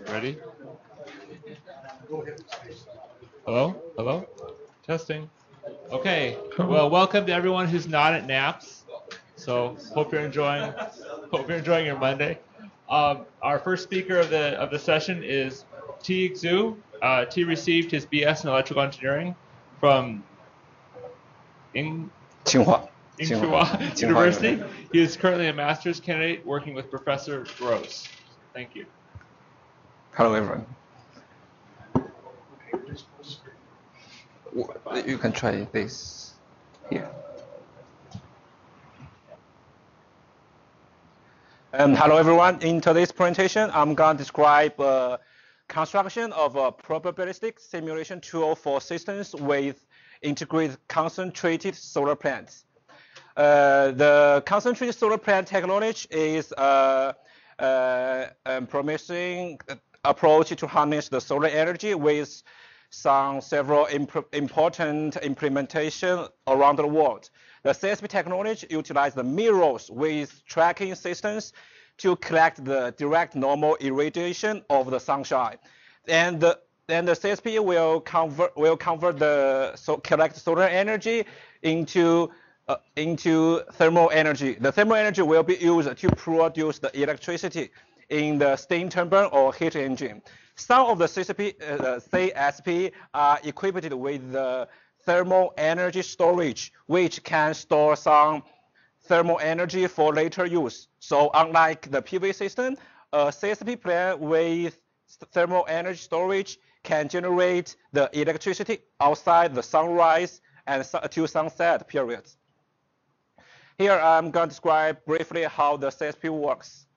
Ready? Hello? Hello? Testing. Okay. Well, welcome to everyone who's not at NAPS. So hope you're enjoying your Monday. Our first speaker of the session is T. Xu. T received his BS in electrical engineering from Tsinghua University. He is currently a master's candidate working with Professor Ruiz. Thank you. Hello, everyone. You can try this here. Hello, everyone. In today's presentation, I'm going to describe construction of a probabilistic simulation tool for systems with integrated concentrated solar plants. The concentrated solar plant technology is a promising approach to harness the solar energy with several important implementation around the world. The CSP technology utilizes the mirrors with tracking systems to collect the direct normal irradiation of the sunshine, and then the CSP will convert the collect solar energy into thermal energy. The thermal energy will be used to produce the electricity in the steam turbine or heat engine. Some of the CSP are equipped with the thermal energy storage, which can store some thermal energy for later use. So unlike the PV system, a CSP plant with thermal energy storage can generate the electricity outside the sunrise and to sunset periods. Here I'm going to describe briefly how the CSP works.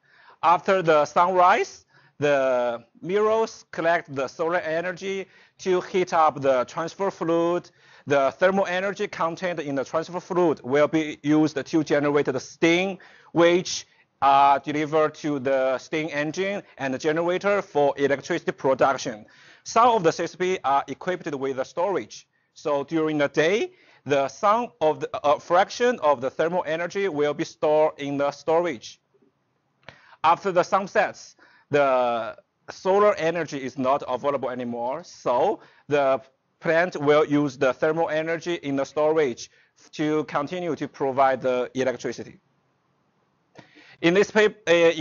After the sunrise, the mirrors collect the solar energy to heat up the transfer fluid. The thermal energy contained in the transfer fluid will be used to generate the steam, which are delivered to the steam engine and the generator for electricity production. Some of the CSP are equipped with the storage. So during the day, the sum of the fraction of the thermal energy will be stored in the storage. After the sun sets, the solar energy is not available anymore, so the plant will use the thermal energy in the storage to continue to provide the electricity. In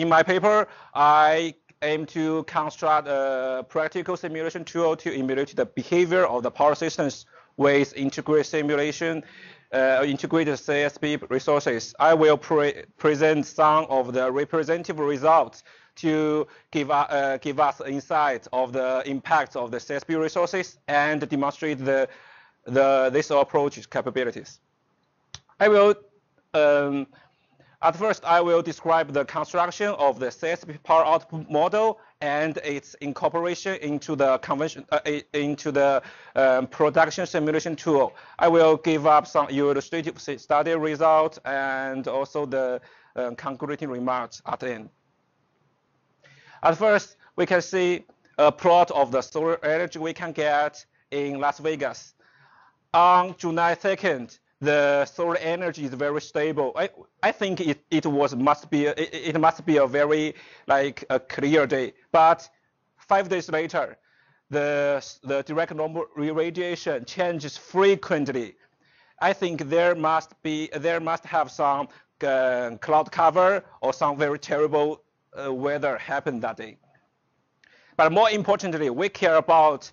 my paper, I aim to construct a practical simulation tool to emulate the behavior of the power systems with integrated simulation, integrated CSP resources. I will present some of the representative results to give us insight of the impact of the CSP resources and demonstrate this approach's capabilities. At first, I will describe the construction of the CSP power output model and its incorporation into the production simulation tool. I will give up some illustrative study results and also the concluding remarks at the end. At first, we can see a plot of the solar energy we can get in Las Vegas. On July 2nd, the solar energy is very stable. I think it must be a very a clear day. But 5 days later, the direct normal irradiation changes frequently. I think there must have some cloud cover or some very terrible weather happened that day. But more importantly, we care about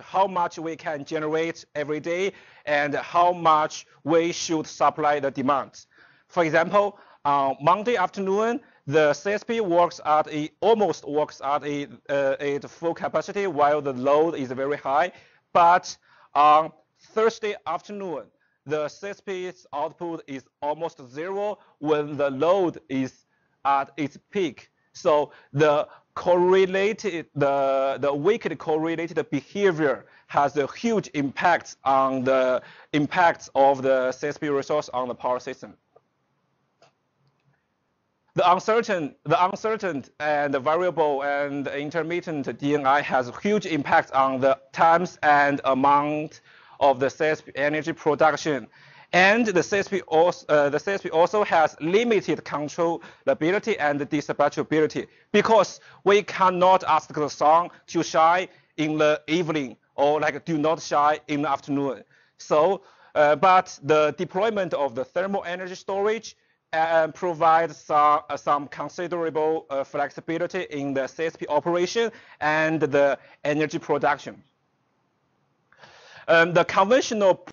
how much we can generate every day and how much we should supply the demand. For example, on Monday afternoon, the CSP almost works at full capacity while the load is very high. But on Thursday afternoon, the CSP's output is almost zero when the load is at its peak. So the weakly correlated behavior has a huge impact on the impacts of the CSP resource on the power system. The uncertain and the variable and intermittent DNI has a huge impact on the times and amount of the CSP energy production. And the CSP also has limited controllability and dispatchability because we cannot ask the sun to shine in the evening or like do not shine in the afternoon. So, but the deployment of the thermal energy storage provides some considerable flexibility in the CSP operation and the energy production. The conventional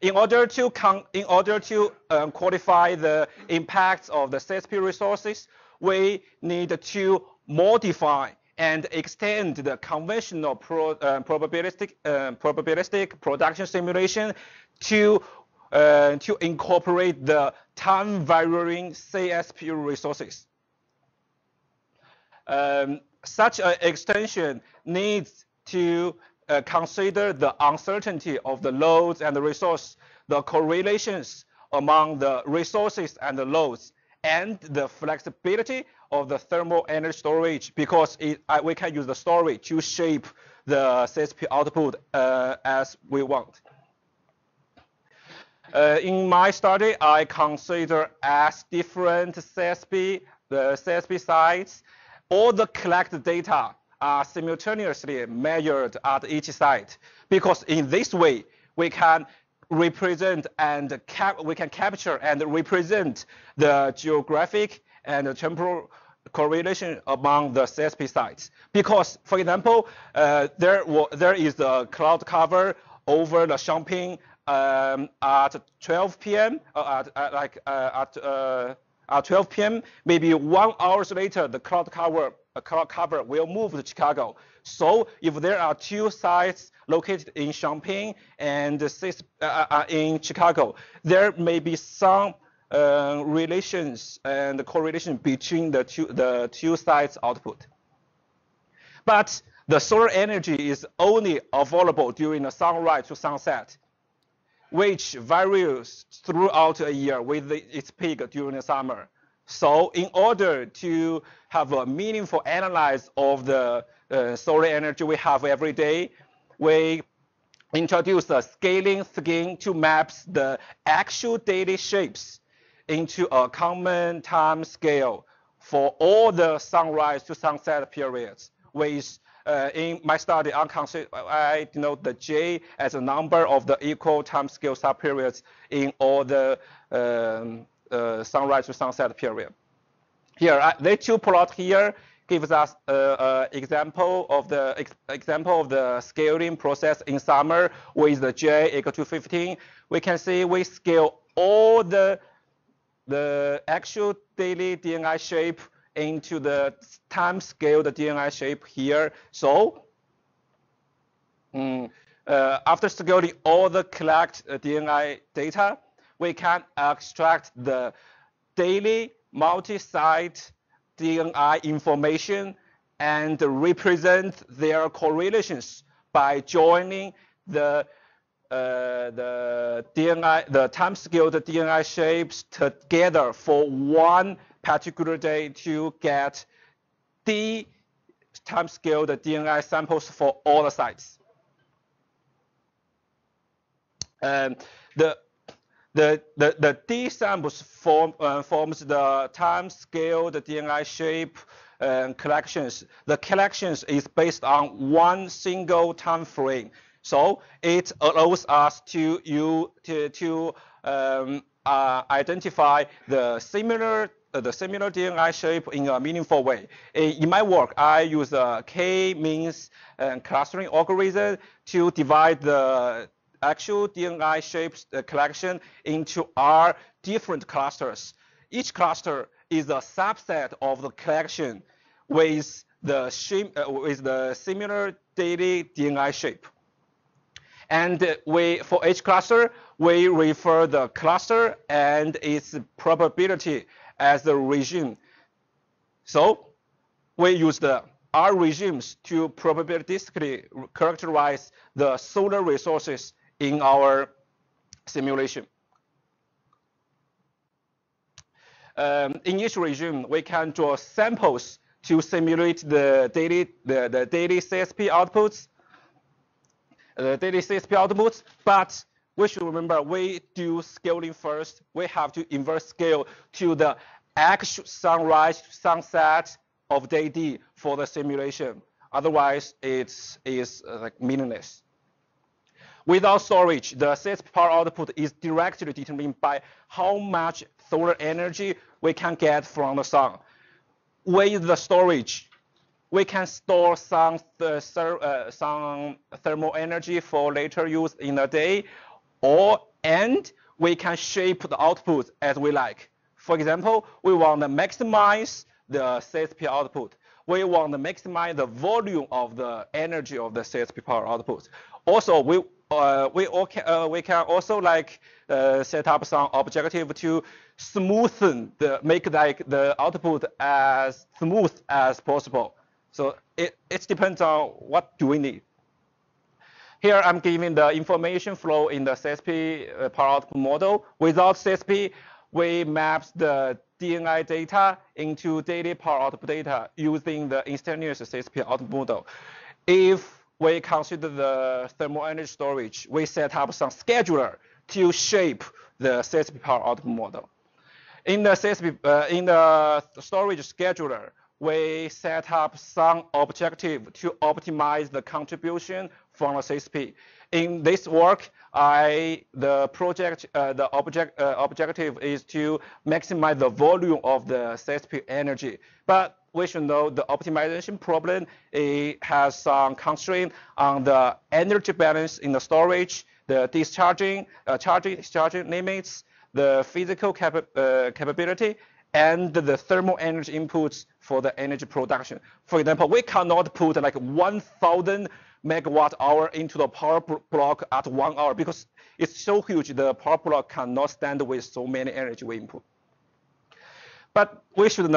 in order to quantify the impacts of the CSP resources, we need to modify and extend the conventional probabilistic production simulation to incorporate the time-varying CSP resources. Such an extension needs to consider the uncertainty of the loads and the resource, the correlations among the resources and the loads, and the flexibility of the thermal energy storage, because we can use the storage to shape the CSP output as we want. In my study, I consider as different the CSP sites. All the collected data are simultaneously measured at each site, because in this way we can represent and we can capture and represent the geographic and temporal correlation among the CSP sites. Because, for example, there is a cloud cover over the Champaign at 12 p.m. At 12 p.m. Maybe 1 hour later, the cloud cover will move to Chicago. So if there are two sites located in Champaign and in Chicago, there may be some relations and correlation between the two sites' output. But the solar energy is only available during the sunrise to sunset, which varies throughout a year with its peak during the summer. So in order to have a meaningful analysis of the solar energy we have every day, we introduce a scaling scheme to map the actual daily shapes into a common time scale for all the sunrise to sunset periods. With in my study, I denote the J as a number of the equal time scale subperiods in all the sunrise to sunset period. Here, the two plot here gives us example of the scaling process in summer with the J equal to 15. We can see we scale all the actual daily DNI shape into the time scale the DNI shape here. So after scaling all the collect DNI data, we can extract the daily multi-site DNI information and represent their correlations by joining the time scale the DNI shapes together for one particular day to get the time scale the DNI samples for all the sites. And the D samples forms the time scale the DNI shape collections. The collections is based on one single time frame. So it allows us to identify the similar DNI shape in a meaningful way. In my work, I use a K-means clustering algorithm to divide the actual DNI shapes collection into R different clusters. Each cluster is a subset of the collection with the similar daily DNI shape. And for each cluster, we refer the cluster and its probability as the regime. So we use the R regimes to probabilistically characterize the solar resources in our simulation. In each regime, we can draw samples to simulate the daily CSP outputs. But we should remember we do scaling first. We have to invert scale to the actual sunrise, sunset of day D for the simulation. Otherwise, it's like meaningless. Without storage, the CSP power output is directly determined by how much solar energy we can get from the sun. With the storage, we can store some thermal energy for later use in the day, and we can shape the output as we like. For example, we want to maximize the CSP output. We want to maximize the volume of the energy of the CSP power output. Also, we can also like set up some objective to make like the output as smooth as possible. So it depends on what do we need. Here I'm giving the information flow in the CSP power output model. Without CSP, we map the DNI data into daily power output data using the instantaneous CSP output model. If we consider the thermal energy storage, we set up some scheduler to shape the CSP power output model. In the storage scheduler, we set up some objective to optimize the contribution from the CSP. In this work, the objective is to maximize the volume of the CSP energy. But we should know the optimization problem has some constraint on the energy balance in the storage, the discharging limits, the physical capability, and the thermal energy inputs for the energy production. For example, we cannot put like 1,000 megawatt hour into the power block at 1 hour because it's so huge. The power block cannot stand with so many energy we input. But we should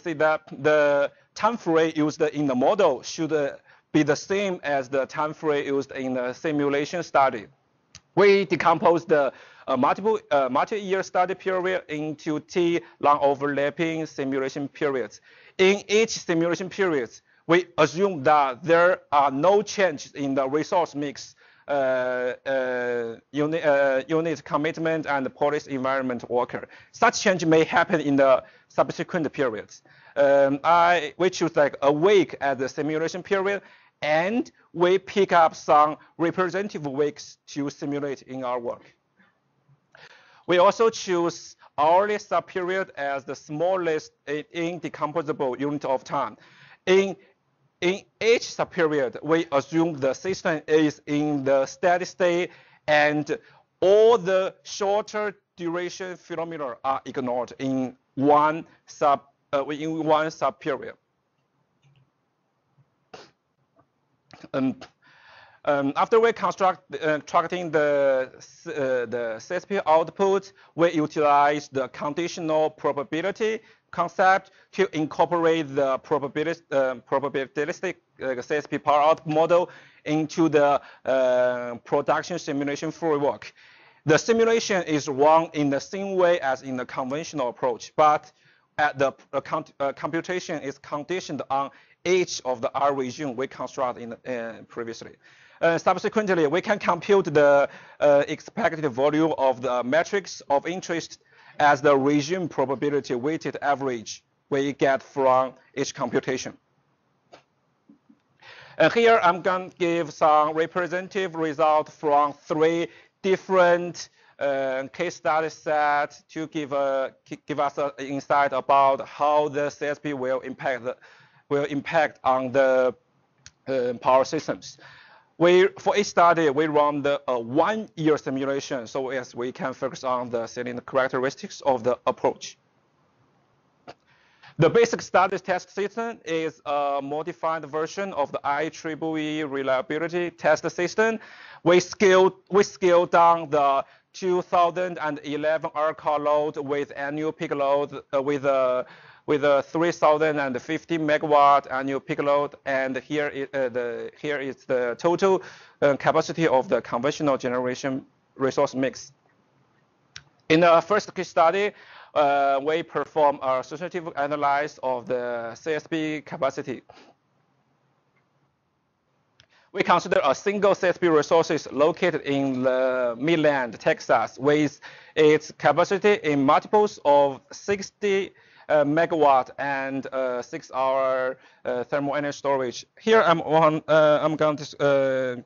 see that the time frame used in the model should be the same as the time frame used in the simulation study. We decompose the multi-year study period into T long overlapping simulation periods. In each simulation period, we assume that there are no changes in the resource mix, unit commitment, and policy environment occur. Such change may happen in the subsequent periods. We choose like a week as the simulation period, and we pick up some representative weeks to simulate in our work. We also choose hourly subperiod as the smallest indecomposable unit of time. In each subperiod, we assume the system is in the steady state and all the shorter duration phenomena are ignored in one subperiod. After we constructing the CSP output, we utilize the conditional probability concept to incorporate the probabilistic CSP power output model into the production simulation framework. The simulation is run in the same way as in the conventional approach, but the computation is conditioned on each of the R regime we constructed previously. Subsequently, we can compute the expected volume of the matrix of interest as the regime probability weighted average we get from each computation. And here I'm going to give some representative results from 3 different case study sets to give us an insight about how the CSP will impact on the power systems. For each study, we run the 1-year simulation, so as we can focus on the setting the characteristics of the approach. The basic study test system is a modified version of the IEEE reliability test system. We scaled down the 2011 ERCOT load with annual peak load with a 3,050 megawatt annual peak load, and here is the total capacity of the conventional generation resource mix. In the first case study, we perform a sensitive analysis of the CSP capacity. We consider a single CSP resources located in the Midland, Texas, with its capacity in multiples of 60 megawatt and 6-hour thermal energy storage. Here I'm going to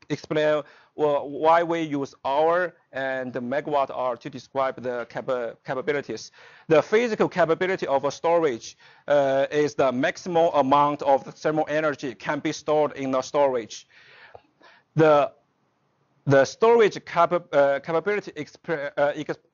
explain why we use hour and megawatt hour to describe the capabilities. The physical capability of a storage is the maximum amount of the thermal energy can be stored in the storage. The storage capability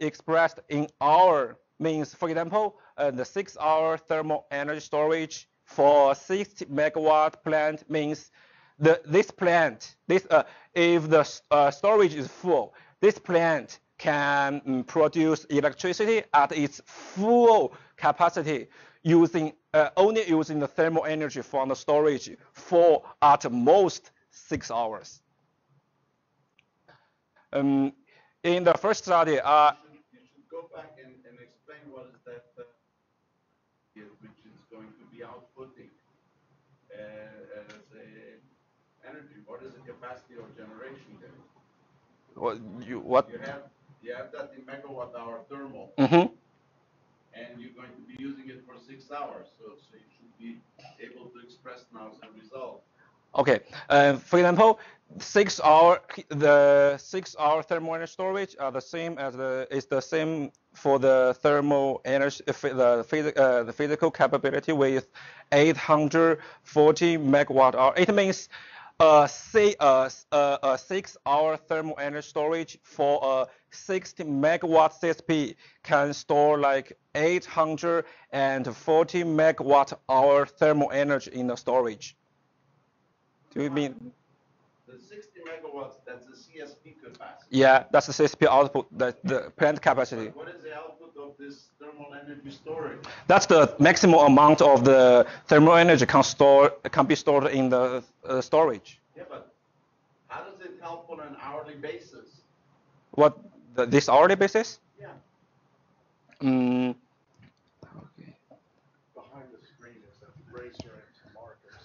expressed in hour means, for example, the 6-hour thermal energy storage for 60 megawatt plant means this plant, if the storage is full, this plant can produce electricity at its full capacity only using the thermal energy from the storage for at most 6 hours. In the first study, you should go back and explain what is that which is going to be outputting as a energy. What is the capacity of generation there? You have that in megawatt hour thermal, and you're going to be using it for 6 hours. So you should be able to express now as a result. Okay. For example, the 6-hour thermal energy storage are the same as is the same for the thermal energy, the physical capability with 840 megawatt hour. It means say a 6-hour thermal energy storage for a 60 megawatt CSP can store like 840 megawatt hour thermal energy in the storage. Do you mean? The 60 megawatts, that's the CSP capacity. Yeah, that's the CSP output, the plant capacity. But what is the output of this thermal energy storage? That's the maximum amount of the thermal energy can be stored in the storage. Yeah, but how does it help on an hourly basis? What, this hourly basis? Yeah. Okay. Behind the screen is a bracer and some markers.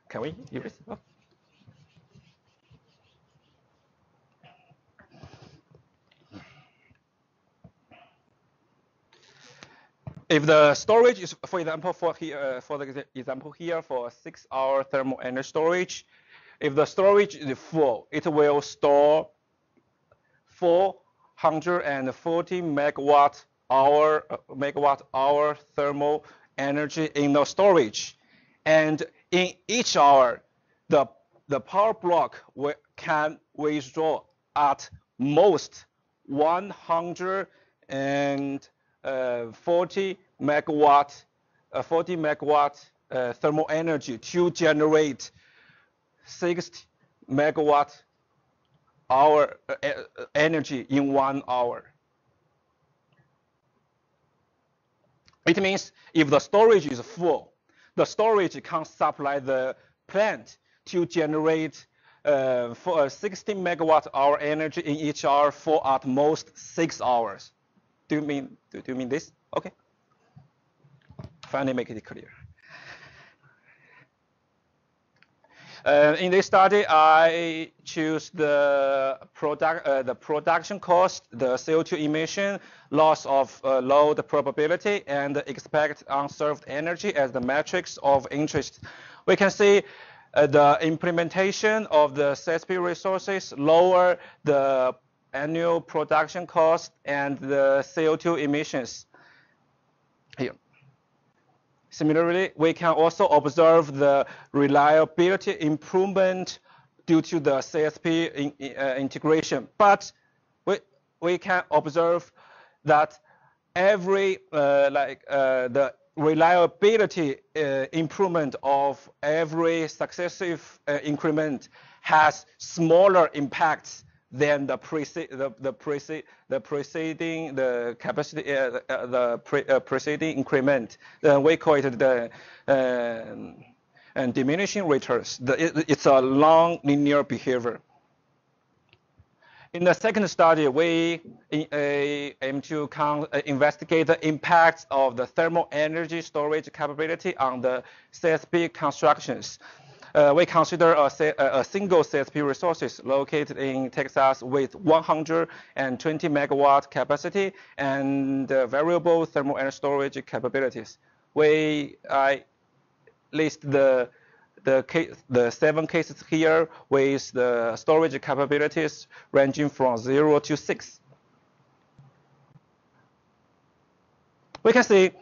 Can we use it? Oh. If the storage is, for example, for the example here for a 6-hour thermal energy storage, if the storage is full, it will store 440 megawatt hour thermal energy in the storage, and in each hour, the power block can withdraw at most 140 megawatt, 40 megawatt thermal energy to generate 60 megawatt hour energy in 1 hour. It means if the storage is full, the storage can supply the plant to generate for 60 megawatt hour energy in each hour for at most 6 hours. Do you mean this? Okay. Finally, make it clear. In this study, I choose the production cost, the CO2 emission, loss of load probability, and expect unserved energy as the metrics of interest. We can see the implementation of the CSP resources lower the annual production cost and the CO2 emissions. Here. Similarly, we can also observe the reliability improvement due to the CSP integration. But we can observe that every the reliability improvement of every successive increment has smaller impacts than the preceding increment. We call it the diminishing returns. It's a long linear behavior. In the second study, we aim to investigate the impacts of the thermal energy storage capability on the CSP constructions. We consider a single CSP resources located in Texas with 120 megawatt capacity and variable thermal energy storage capabilities. We list the 7 cases here with the storage capabilities ranging from 0 to 6. We can see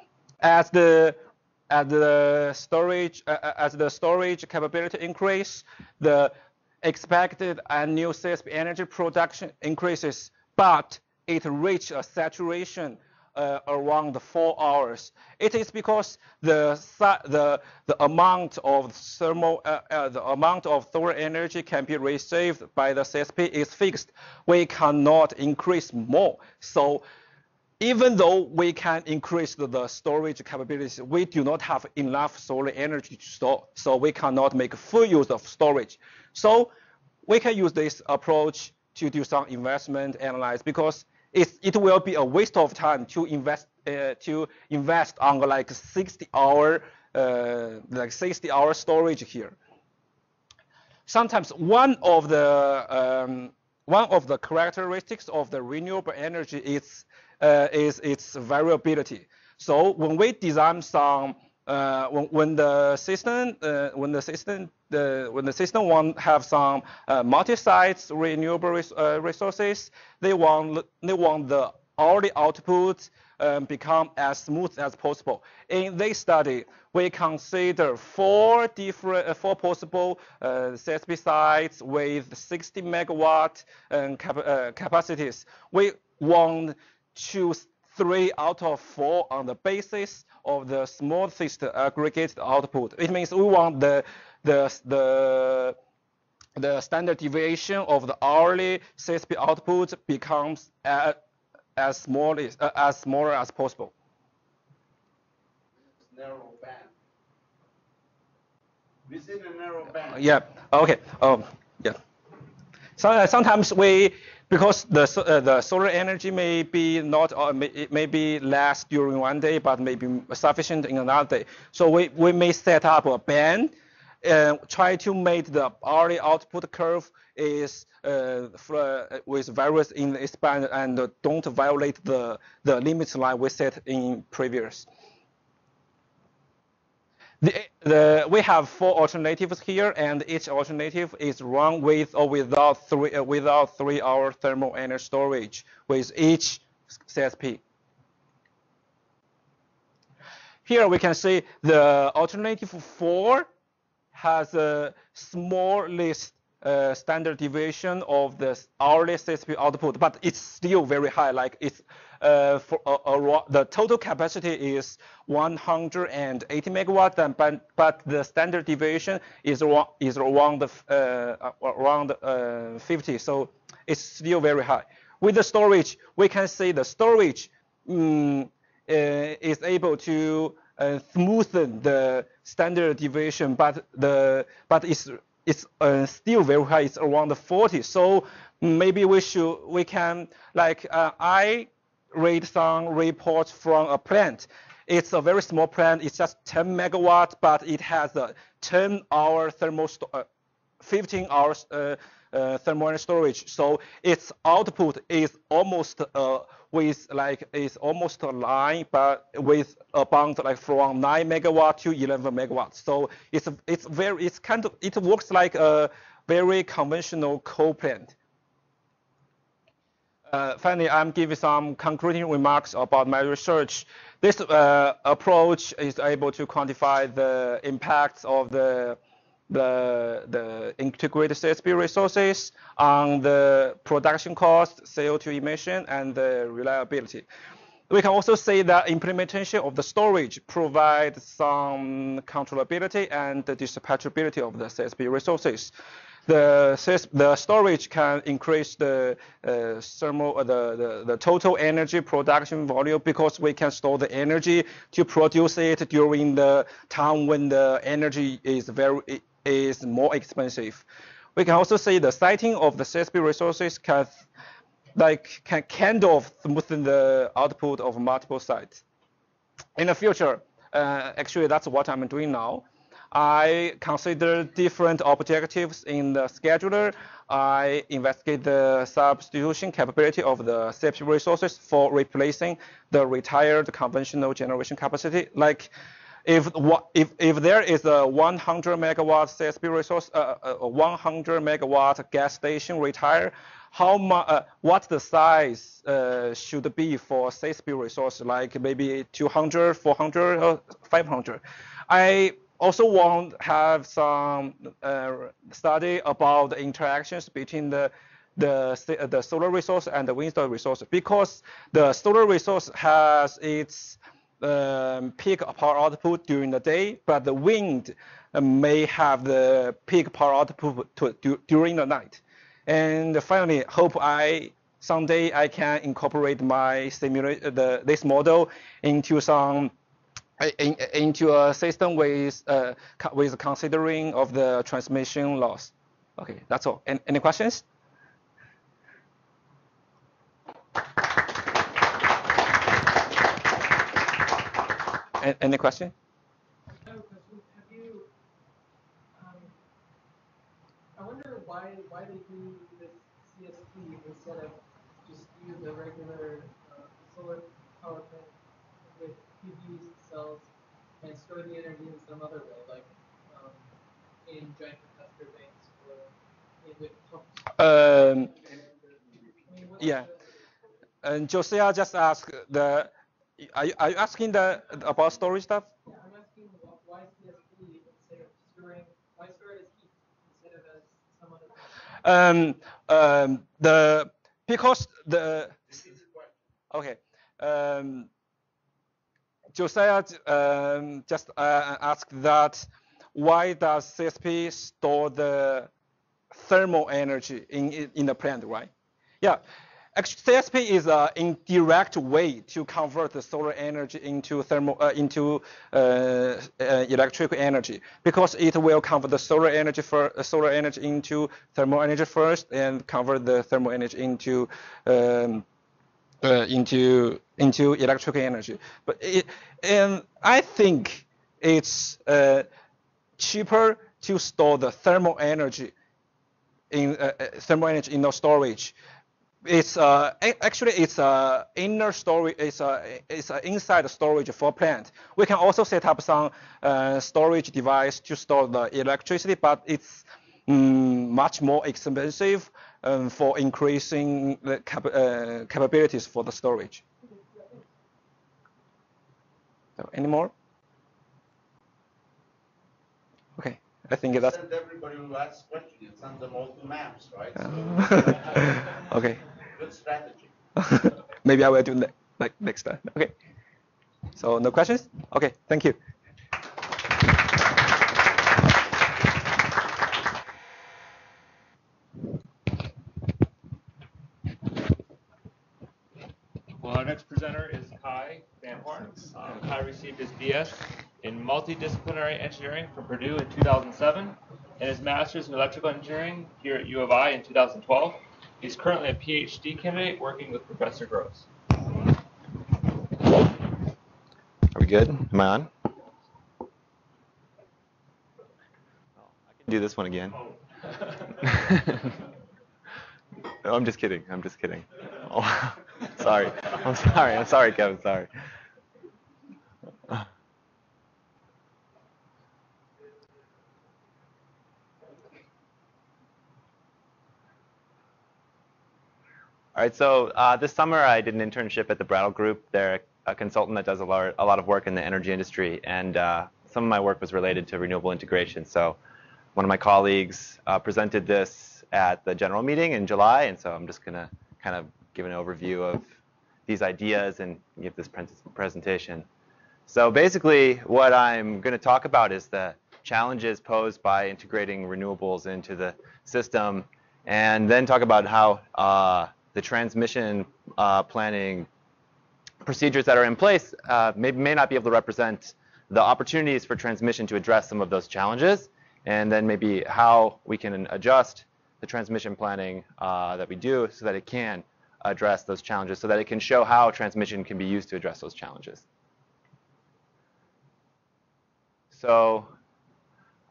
as the storage capability increase, the expected annual CSP energy production increases, but it reached a saturation around 4 hours. It is because the amount of thermal energy can be received by the CSP is fixed. We cannot increase more. So even though we can increase the storage capabilities, we do not have enough solar energy to store. So we cannot make full use of storage. So we can use this approach to do some investment analysis, because it will be a waste of time to invest on like 60-hour storage here. Sometimes one of the characteristics of the renewable energy is its variability. So when we design some when the system want have some multi-sites renewable resources, they want the hourly output become as smooth as possible. In this study, we consider 4 possible CSP sites with 60 megawatt capacities. We want to choose 3 out of 4 on the basis of the smallest aggregated output. It means we want the standard deviation of the hourly CSP output becomes as small as possible. Narrow band. Within a narrow band. Yeah. Okay. Yeah. So sometimes because the solar energy may be less during one day, but may be sufficient in another day. So we may set up a band and try to make the hourly output curve is with various in its band and don't violate the limit line we set in previous. We have 4 alternatives here, and each alternative is run with or without 3-hour thermal energy storage with each CSP. Here we can see the alternative 4 has a smallest standard deviation of the hourly CSP output, but it's still very high. Like it's the total capacity is 180 megawatt, but the standard deviation is around 50. So it's still very high. With the storage, we can see the storage is able to smoothen the standard deviation, but it's still very high. It's around 40. So maybe we can I read some reports from a plant. It's a very small plant. It's just 10 megawatt, but it has a 10-hour 15 hours thermal energy storage. So its output is almost almost aligned, but with a bound like from 9 megawatt to 11 megawatt. So it works like a very conventional coal plant. Finally, I'm giving some concluding remarks about my research. This approach is able to quantify the impacts of the integrated CSP resources on the production cost, CO2 emission, and the reliability. We can also say that implementation of the storage provides some controllability and the dispatchability of the CSP resources. The storage can increase the total energy production volume, because we can store the energy to produce it during the time when the energy is more expensive. We can also say the siting of the CSP resources can kind of smoothen the output of multiple sites. In the future, actually that's what I'm doing now. I consider different objectives in the scheduler. I investigate the substitution capability of the CSP resources for replacing the retired conventional generation capacity. Like if there is a 100 megawatt CSP resource, a 100 megawatt gas station retire, what the size should be for CSP resource, like maybe 200, 400, or 500. I also want to have some study about the interactions between the solar resource and the wind resource, because the solar resource has its peak power output during the day, but the wind may have the peak power output during the night. And finally, hope someday I can incorporate my this model into into a system with considering of the transmission loss. Okay, that's all. Any questions? Any question? I have a question. Have you? I wonder why they do this CSP instead of just use a regular solar power plant with PV cells and store the energy in some other way, like in giant capacitor banks or with pumps. Yeah. And Josiah just asked are you asking about storage stuff? Yeah, I'm asking why CSP instead of storing, why store it as heat instead of as some other thing? Because the okay. Josiah just asked that why does CSP store the thermal energy in the plant, right? Yeah. Actually, CSP is an indirect way to convert the solar energy into electrical energy, because it will convert the solar energy into thermal energy first, and convert the thermal energy into electrical energy. But and I think it's cheaper to store the thermal energy in the storage. It's actually it's inner storage. It's an inside storage for plant. We can also set up some storage device to store the electricity, but it's much more expensive for increasing the capabilities for the storage. So, any more? Okay, I think that's. Send everybody who asks questions, send them all to maps, right? So, okay. good strategy. Maybe I will do next time. Okay. So no questions? Okay, thank you. Well, our next presenter is Kai Van Horn. Kai received his BS in multidisciplinary engineering from Purdue in 2007 and his master's in electrical engineering here at U of I in 2012. He's currently a PhD candidate working with Professor Gross. Are we good? Am I on? I can do this one again. No, I'm just kidding. I'm just kidding. Oh, sorry. I'm sorry, Kevin. Sorry. All right, so this summer I did an internship at the Brattle Group. They're a consultant that does a lot of work in the energy industry, and some of my work was related to renewable integration. So one of my colleagues presented this at the general meeting in July, and so I'm just going to kind of give an overview of these ideas and give this presentation. So basically what I'm going to talk about is the challenges posed by integrating renewables into the system, and then talk about how the transmission planning procedures that are in place may not be able to represent the opportunities for transmission to address some of those challenges, and then maybe how we can adjust the transmission planning that we do so that it can address those challenges, so that it can show how transmission can be used to address those challenges. So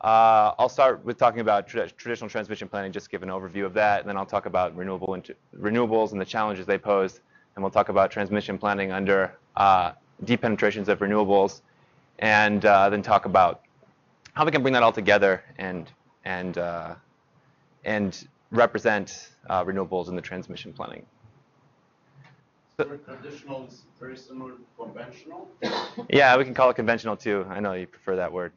I'll start with talking about traditional transmission planning, just give an overview of that, and then I'll talk about renewables and the challenges they pose, and we'll talk about transmission planning under deep penetrations of renewables, and then talk about how we can bring that all together and represent renewables in the transmission planning. Traditional is very similar to conventional. Yeah, we can call it conventional too. I know you prefer that word.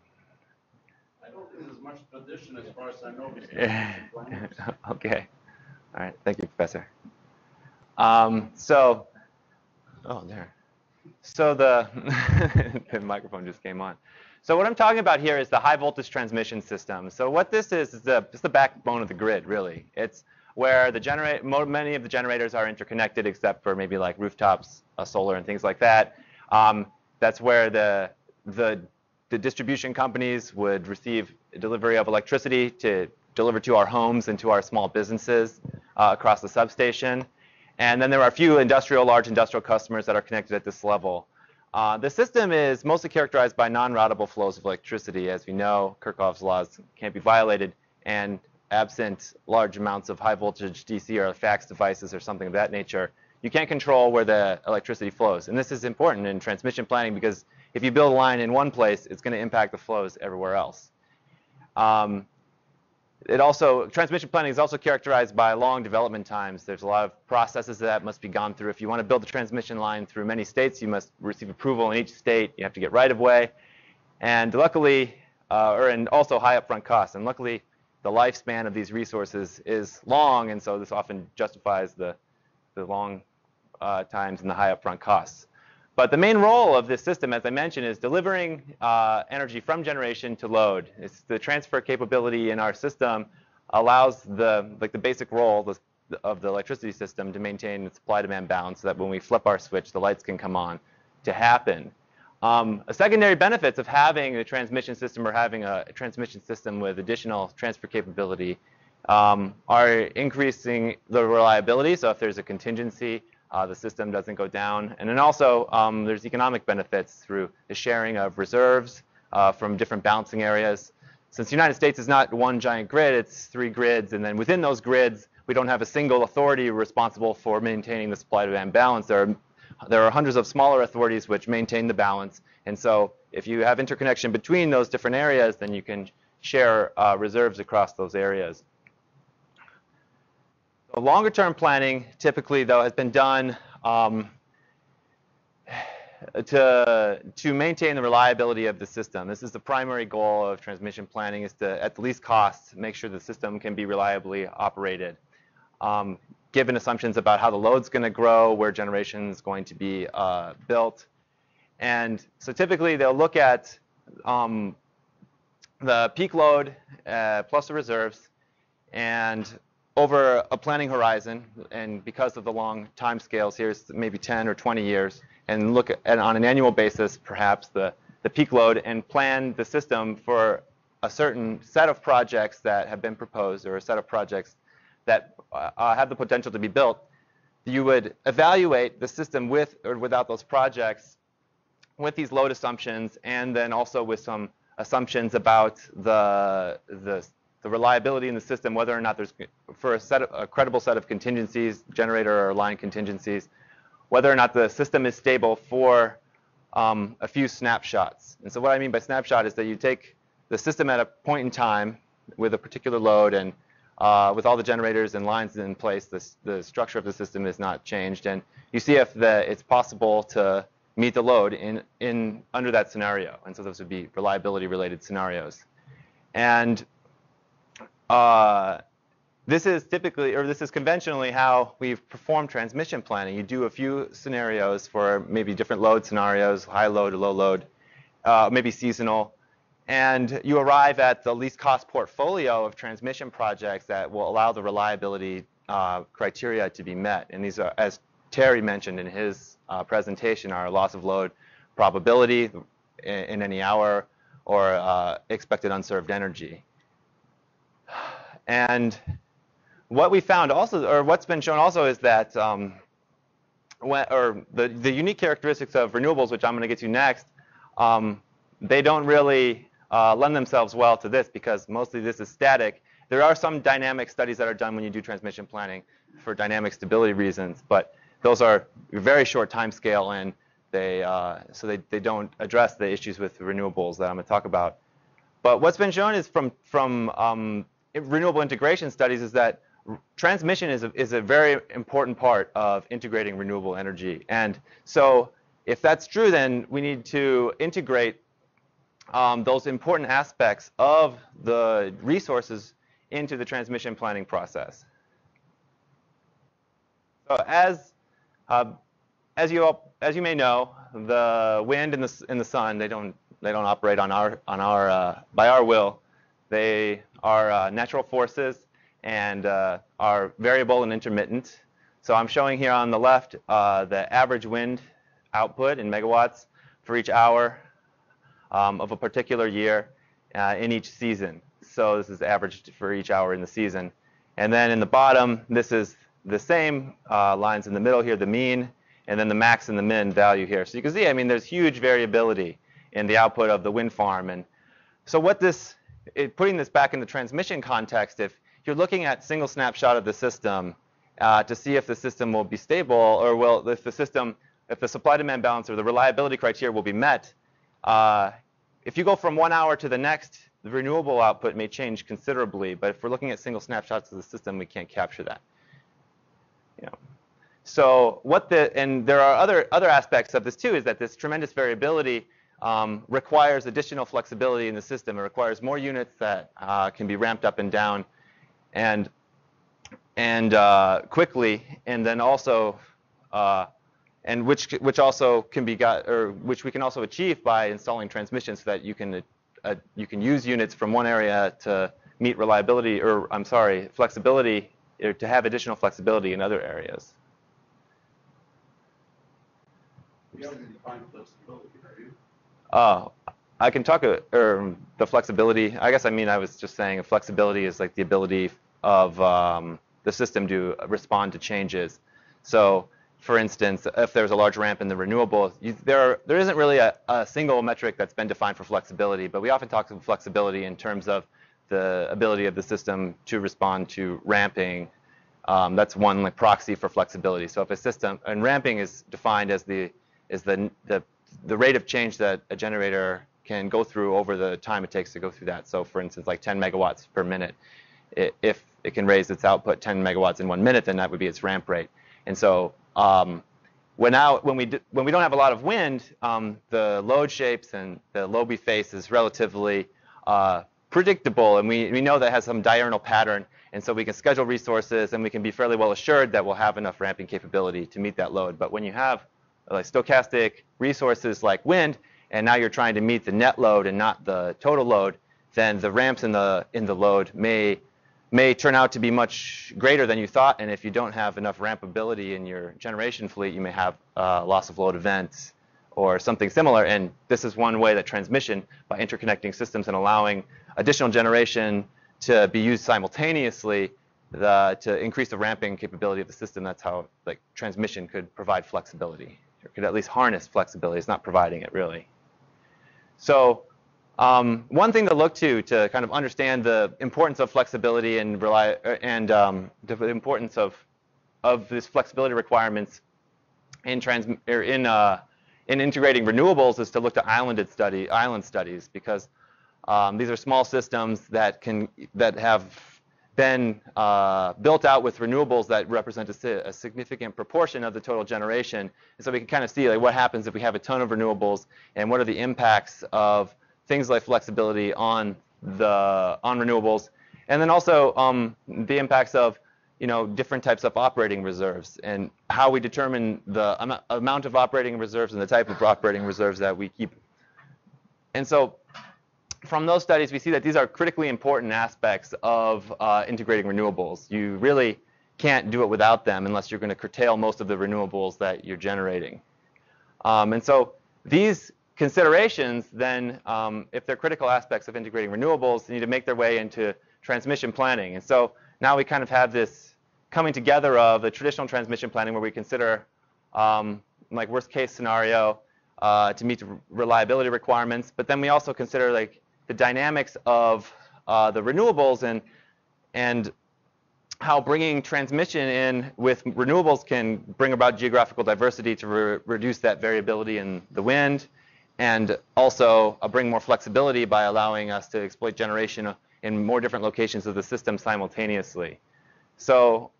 I don't think there's much tradition as far as I know. Okay. All right. Thank you, Professor. So the the microphone just came on. So what I'm talking about here is the high voltage transmission system. So what this is it's the backbone of the grid, really. It's where many of the generators are interconnected, except for maybe like rooftops, solar, and things like that. That's where the distribution companies would receive delivery of electricity to deliver to our homes and to our small businesses across the substation. And then there are a few large industrial customers that are connected at this level. The system is mostly characterized by non-routable flows of electricity. As we know, Kirchhoff's laws can't be violated, and absent large amounts of high voltage DC or fax devices or something of that nature, you can't control where the electricity flows. And this is important in transmission planning because if you build a line in one place, it's going to impact the flows everywhere else. Transmission planning is also characterized by long development times. There's a lot of processes that must be gone through. If you want to build a transmission line through many states, you must receive approval in each state. You have to get right-of-way. And luckily, and also high upfront costs. And luckily, the lifespan of these resources is long, and so this often justifies the long times and the high upfront costs. But the main role of this system, as I mentioned, is delivering energy from generation to load. It's the transfer capability in our system allows the basic role of the electricity system to maintain the supply-demand balance so that when we flip our switch, the lights can come on to happen. A secondary benefits of having a transmission system or having a transmission system with additional transfer capability are increasing the reliability. So if there's a contingency, the system doesn't go down. And then also there's economic benefits through the sharing of reserves from different balancing areas. Since the United States is not one giant grid, it's 3 grids. And then within those grids, we don't have a single authority responsible for maintaining the supply-demand balance. There are hundreds of smaller authorities which maintain the balance. And so if you have interconnection between those different areas, then you can share reserves across those areas. So longer-term planning typically, though, has been done to maintain the reliability of the system. This is the primary goal of transmission planning, is to, at the least cost, make sure the system can be reliably operated. Given assumptions about how the load's going to grow, where generation is going to be built. And so typically they'll look at the peak load plus the reserves, and over a planning horizon, and because of the long time scales, here's maybe 10 or 20 years, and look at on an annual basis, perhaps the peak load, and plan the system for a certain set of projects that have been proposed, or a set of projects that have the potential to be built. You would evaluate the system with or without those projects with these load assumptions, and then also with some assumptions about the reliability in the system, whether or not there's, for a credible set of contingencies, generator or line contingencies, whether or not the system is stable for a few snapshots. And so what I mean by snapshot is that you take the system at a point in time with a particular load, and with all the generators and lines in place, the structure of the system is not changed, and you see if it's possible to meet the load under that scenario. And so those would be reliability-related scenarios. And this is typically, or this is conventionally how we've performed transmission planning. You do a few scenarios for maybe different load scenarios, high load or low load, maybe seasonal. And you arrive at the least cost portfolio of transmission projects that will allow the reliability criteria to be met. And these are, as Terry mentioned in his presentation, are loss of load probability in any hour, or expected unserved energy. And what we found also, or what's been shown also, is that the unique characteristics of renewables, which I'm going to get to next, they don't really lend themselves well to this because mostly this is static. There are some dynamic studies that are done when you do transmission planning for dynamic stability reasons, but those are very short time scale, and they don't address the issues with renewables that I'm going to talk about. But what's been shown is from renewable integration studies is that transmission is a very important part of integrating renewable energy. And so if that's true, then we need to integrate those important aspects of the resources into the transmission planning process. So as you may know, the wind and the sun, they don't operate by our will. They are natural forces and are variable and intermittent. So I'm showing here on the left the average wind output in megawatts for each hour of a particular year in each season. So this is averaged for each hour in the season. And then in the bottom, this is the same lines in the middle here, the mean, and then the max and the min value here. So you can see, I mean, there's huge variability in the output of the wind farm. And so putting this back in the transmission context, if you're looking at single snapshot of the system to see if the system will be stable, or if the supply-demand balance or the reliability criteria will be met, if you go from 1 hour to the next, the renewable output may change considerably. But if we're looking at single snapshots of the system, we can't capture that. So and there are other aspects of this too, is that this tremendous variability requires additional flexibility in the system. It requires more units that can be ramped up and down and quickly, and then also and which also can be which we can also achieve by installing transmission, so that you can use units from one area to meet reliability, or I'm sorry, flexibility, or to have additional flexibility in other areas. You haven't defined flexibility, have you? I can talk the flexibility. I guess I was just saying flexibility is like the ability of the system to respond to changes. So, for instance, if there's a large ramp in the renewable, there isn't really a single metric that's been defined for flexibility, but we often talk about flexibility in terms of the ability of the system to respond to ramping. That's one proxy for flexibility. So if a system, and ramping is defined as the rate of change that a generator can go through over the time it takes to go through that. So for instance, like 10 megawatts per minute. If it can raise its output 10 megawatts in 1 minute, then that would be its ramp rate. And so when we don't have a lot of wind, the load shapes and the load we face is relatively predictable, and we know that has some diurnal pattern, and so we can schedule resources, and we can be fairly well assured that we'll have enough ramping capability to meet that load. But when you have like stochastic resources like wind, and now you're trying to meet the net load and not the total load, then the ramps in the load may turn out to be much greater than you thought. And if you don't have enough rampability in your generation fleet, you may have loss of load events or something similar. And this is one way that transmission, by interconnecting systems and allowing additional generation to be used simultaneously to increase the ramping capability of the system, that's how transmission could provide flexibility, or could at least harness flexibility. It's not providing it really. So one thing to look to kind of understand the importance of flexibility and the importance of this flexibility requirements in integrating renewables is to look to island studies, because these are small systems that have been built out with renewables that represent a significant proportion of the total generation. And so we can kind of see what happens if we have a ton of renewables, and what are the impacts of things like flexibility on renewables, and then also the impacts of different types of operating reserves, and how we determine the amount of operating reserves and the type of operating reserves that we keep. And so from those studies, we see that these are critically important aspects of integrating renewables. You really can't do it without them unless you're going to curtail most of the renewables that you're generating. And so these considerations then, if they're critical aspects of integrating renewables, need to make their way into transmission planning. And so now we kind of have this coming together of the traditional transmission planning where we consider like worst case scenario to meet the reliability requirements, but then we also consider like the dynamics of the renewables and how bringing transmission in with renewables can bring about geographical diversity to reduce that variability in the wind, and also bring more flexibility by allowing us to exploit generation in more different locations of the system simultaneously. So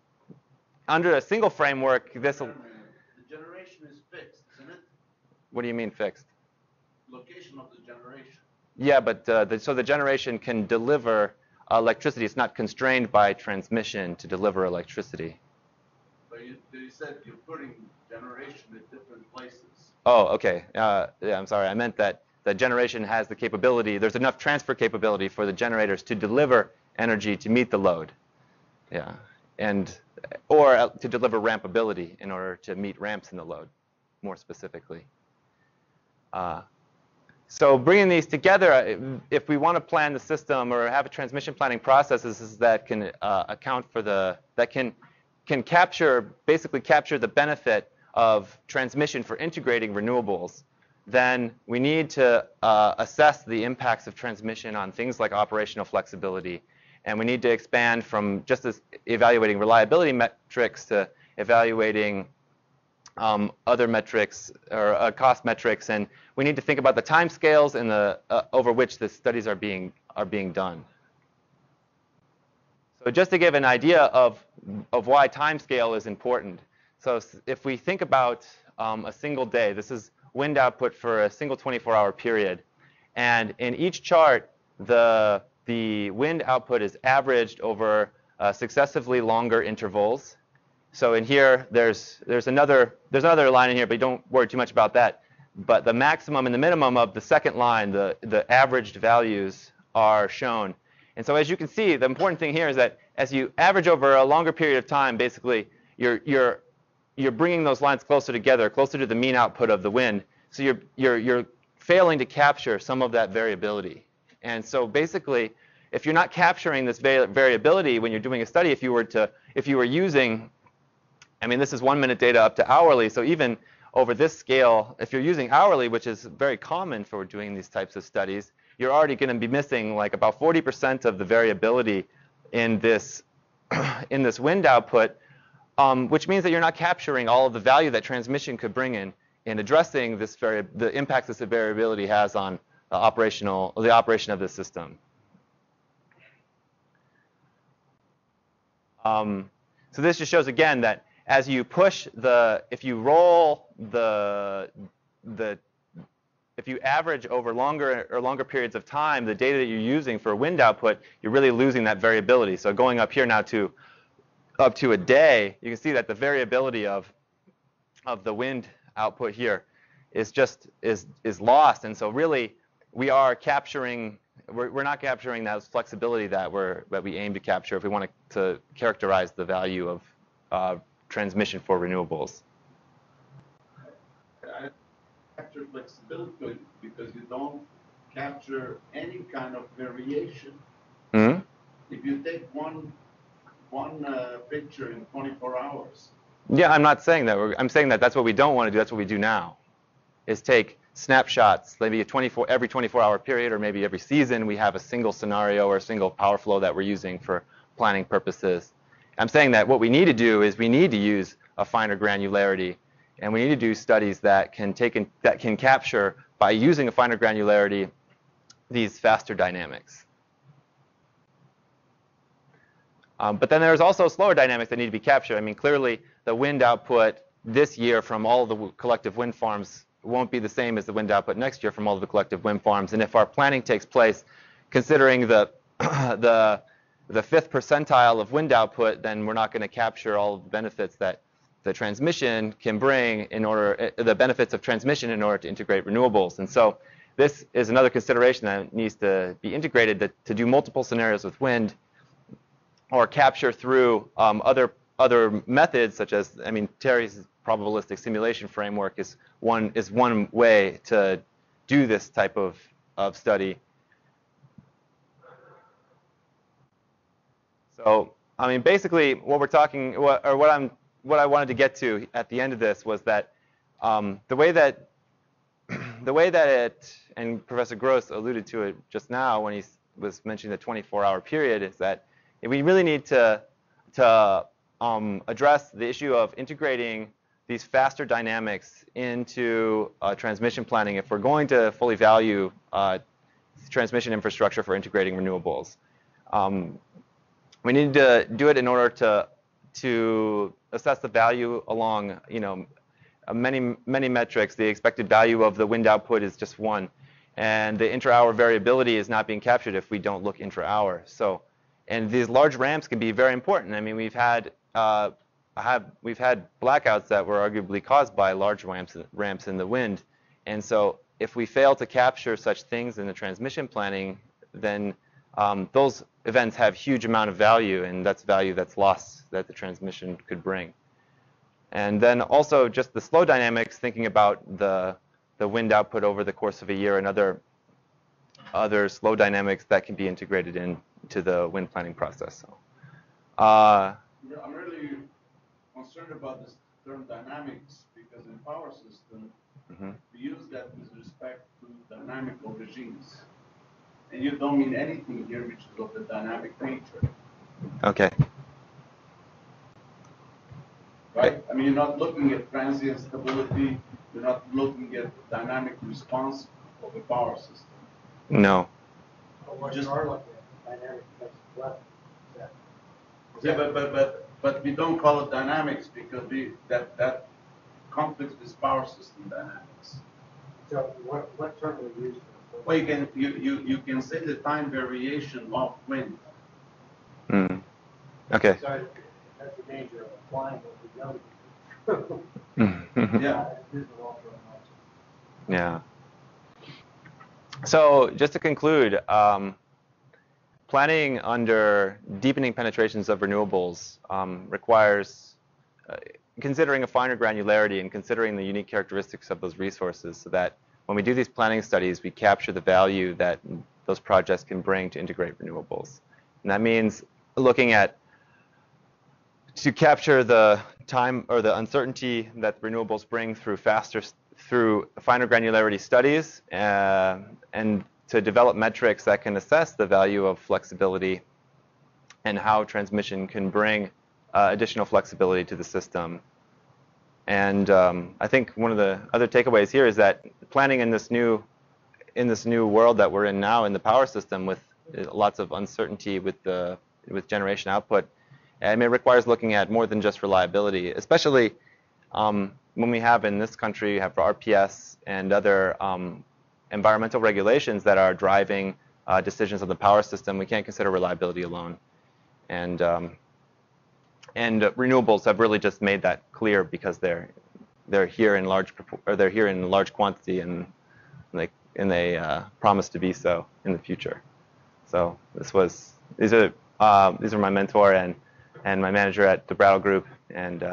under a single framework, this will... The generation is fixed, isn't it? What do you mean fixed? Location of the generation. Yeah, but so the generation can deliver electricity. It's not constrained by transmission to deliver electricity. But you said you're putting generation at different places. Oh, okay. Yeah, I'm sorry. I meant that the generation has the capability. There's enough transfer capability for the generators to deliver energy to meet the load. Yeah, or to deliver rampability in order to meet ramps in the load, more specifically. So bringing these together, if we want to plan the system or have a transmission planning processes that can account for that can basically capture the benefit of transmission for integrating renewables, then we need to assess the impacts of transmission on things like operational flexibility. And we need to expand from just as evaluating reliability metrics to evaluating other metrics or cost metrics, and we need to think about the timescales and the over which the studies are being done. So just to give an idea of why timescale is important. So if we think about a single day, this is wind output for a single 24-hour period, and in each chart, the wind output is averaged over successively longer intervals. So in here, there's another line in here, but don't worry too much about that. But the maximum and the minimum of the second line, the averaged values are shown. And so as you can see, the important thing here is that as you average over a longer period of time, basically you're bringing those lines closer together, closer to the mean output of the wind. So you're failing to capture some of that variability. And so basically, if you're not capturing this variability when you're doing a study, if you were using, I mean, this is 1 minute data up to hourly, so even over this scale, if you're using hourly, which is very common for doing these types of studies, you're already going to be missing like about 40% of the variability in this wind output, which means that you're not capturing all of the value that transmission could bring in addressing the impacts this variability has on the operation of the system. So this just shows again that as you push if you average over longer periods of time the data that you're using for wind output, you're really losing that variability. So going up here now to up to a day, you can see that the variability of the wind output here is lost. And so really we are capturing. We're not capturing that flexibility that we aim to capture if we want to characterize the value of transmission for renewables. I capture flexibility because you don't capture any kind of variation. Mm-hmm. If you take one picture in 24 hours. Yeah, I'm not saying that. I'm saying that that's what we don't want to do. That's what we do now, is take snapshots, maybe every 24-hour period, or maybe every season we have a single scenario or a single power flow that we're using for planning purposes. I'm saying that what we need to do is we need to use a finer granularity, and we need to do studies that can capture, by using a finer granularity, these faster dynamics. But then there's also slower dynamics that need to be captured. I mean, clearly the wind output this year from all of the collective wind farms won't be the same as the wind output next year from all of the collective wind farms. And if our planning takes place considering the fifth percentile of wind output, then we're not going to capture all of the benefits that the transmission can bring the benefits of transmission in order to integrate renewables. And so this is another consideration that needs to be integrated, to do multiple scenarios with wind, or capture through other methods, such as, I mean, Terry's probabilistic simulation framework is one way to do this type of study. So I mean, basically, what we're talking, what I wanted to get to at the end of this was that the way that it, and Professor Gross alluded to it just now when he was mentioning the 24-hour period, is that we really need to address the issue of integrating these faster dynamics into transmission planning if we're going to fully value transmission infrastructure for integrating renewables. We need to do it in order to assess the value along, many metrics. The expected value of the wind output is just one, and the intra-hour variability is not being captured if we don't look intra-hour. So, and these large ramps can be very important. I mean, we've had blackouts that were arguably caused by large ramps in the wind, and so if we fail to capture such things in the transmission planning, then those events have huge amount of value, and that's value that's lost that the transmission could bring. And then also just the slow dynamics, thinking about the wind output over the course of a year and other slow dynamics that can be integrated into the wind planning process. So, I'm really concerned about this term dynamics because in power system, we use that with respect to dynamical regimes. And you don't mean anything here which is of the dynamic nature. Okay. Right? I mean, you're not looking at transient stability. You're not looking at dynamic response of a power system. No. What you are looking at, dynamic flexibility. Yeah, but we don't call it dynamics because that conflicts with power system dynamics. So what term do we use for this? Well, you can say the time variation of wind. Okay. So that's the danger of applying what we know. Yeah. Yeah. So just to conclude, planning under deepening penetrations of renewables requires considering a finer granularity and considering the unique characteristics of those resources so that when we do these planning studies, we capture the value that those projects can bring to integrate renewables. And that means looking at to capture the time or the uncertainty that renewables bring through finer granularity studies and to develop metrics that can assess the value of flexibility and how transmission can bring additional flexibility to the system. And I think one of the other takeaways here is that planning in this new world that we're in now in the power system with lots of uncertainty with generation output, and it requires looking at more than just reliability, especially when we have in this country, you have RPS and other environmental regulations that are driving decisions on the power system. We can't consider reliability alone. And renewables have really just made that clear because they're here in large quantity and they promise to be so in the future. So these are my mentor and my manager at the Brattle Group, and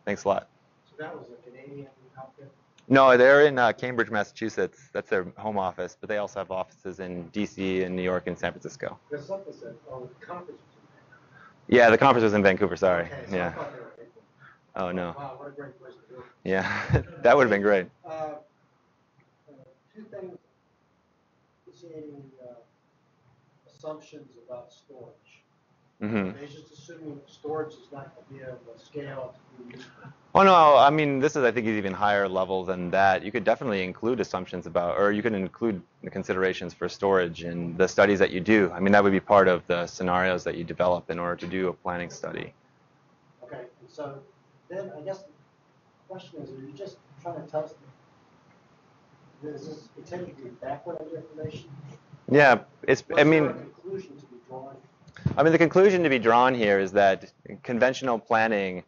thanks a lot. So that was a Canadian outfit? No, they're in Cambridge, Massachusetts. That's their home office, but they also have offices in DC and New York and San Francisco. There's something said, the conference was in Vancouver. Yeah, the conference was in Vancouver, sorry. Okay, so I Yeah. thought they were people. Oh, no. Wow, what a great place to do it. Yeah, that would have been great. Two things. See any assumptions about storage? They're just assuming storage is not going to be able to scale to be useful. Oh, no, I mean, this is, I think, even higher level than that. You could definitely include assumptions about, or you can include the considerations for storage in the studies that you do. I mean, that would be part of the scenarios that you develop in order to do a planning study. Okay, and so then I guess the question is, are you just trying to tell us, is this technically backward information? Yeah, I mean, a conclusion to be drawn? I mean, the conclusion to be drawn here is that conventional planning